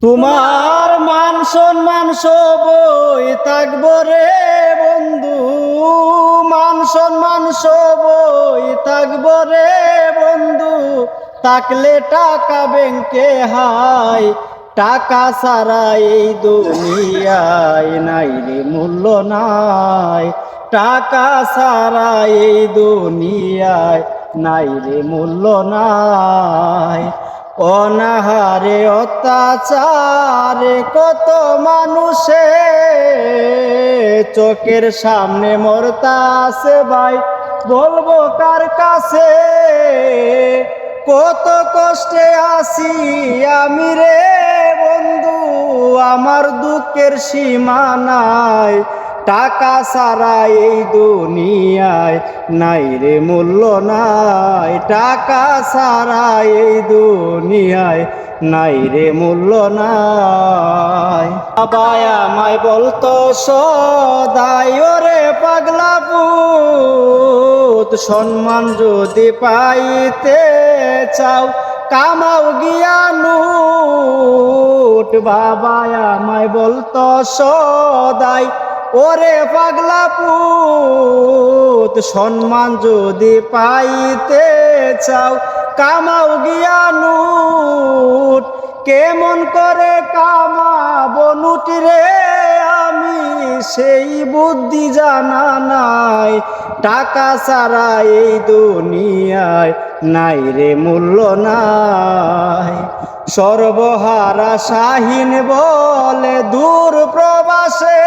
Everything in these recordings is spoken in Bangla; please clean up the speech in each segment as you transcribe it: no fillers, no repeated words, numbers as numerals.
তোমার মান সম্মান সবই থাকবো রে বন্ধু, মান সম্মান সবই থাকবো রে বন্ধু। থাকলে টাকা ব্যাংকে হাই, টাকা ছাড়া এই দুনিয়ায় নাই রে মূল্য নাই। টাকা ছাড়া এই দুনিয়ায় নাই রে মূল্য নাই। অনাহারে অত্যাচারে কত মানুষে চোখের সামনে মরতাছে ভাই, বলবো কার কাছে? কত কষ্টে আছি আমি রে বন্ধু, আমার দুঃখের সীমা নাই। টাকা ছাড়া এই দুনিয়ায় নাই রে মূল্য নাই। টাকা ছাড়া এই দুনিয়ায় নাই রে মূল্য নাই। বাবা আমায় বলতো সদাই, ওরে পাগলা পুত, সম্মান যদি পাইতে চাও কামাও গিয়া নুট। বাবা আমায় বলতো সদাই, ওরে পাগলা পুত, সম্মান যদি পাইতে চাও কামাও গিয়া নুট। কেমন করে কামাবো নুট রে আমি, সেই বুদ্ধি জানা নাই। টাকা ছাড়া এই দুনিয়ায় নাই রে মূল্য নাই। সর্বহারা শাহীন বলে দূর প্রবাসে,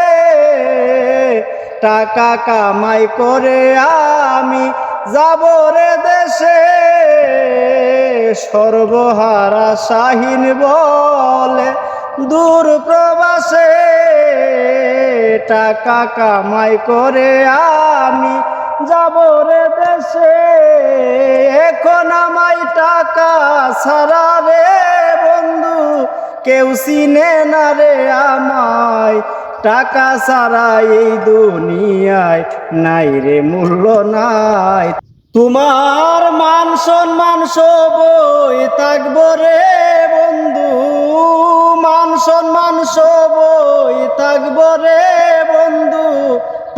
টাকা কামাই করে আমি যাব রে দেশে। সর্বহারা শাহীন বলে দূর প্রবাসে, টাকা কামাই করে আমি যাব রে দেশে। এখন আমায় টাকা ছাড়া রে বন্ধু কেউ চিনে না রে আমায়। টাকা ছাড়া এই দুনিয়ায় নাই রে মূল্য নাই। তোমার মান সম্মান সবই থাকবো রে বন্ধু, মান সম্মান সবই থাকবো রে বন্ধু।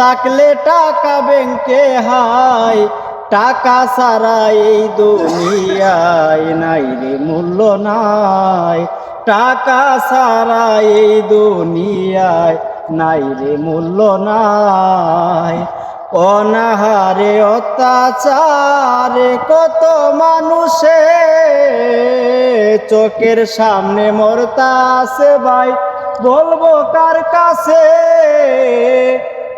থাকলে টাকা ব্যাংকে হাই, টাকা ছাড়া এই দুনিয়ায় নাই রে মূল্য নাই। টাকা ছাড়া এই দুনিয়ায় নাই রে মূল্য নাই। অনাহারে অত্যাচারে কত মানুষে চোখের সামনে মরতাছে ভাই, বলবো কার কাছে?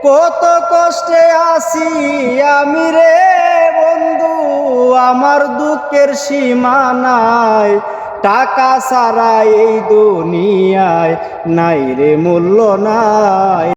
কত কষ্টে আছি আমি রে বন্ধু, আমার দুঃখের সীমা নাই। টাকা ছাড়া এই দুনিয়ায় নাই রে মূল্য নাই।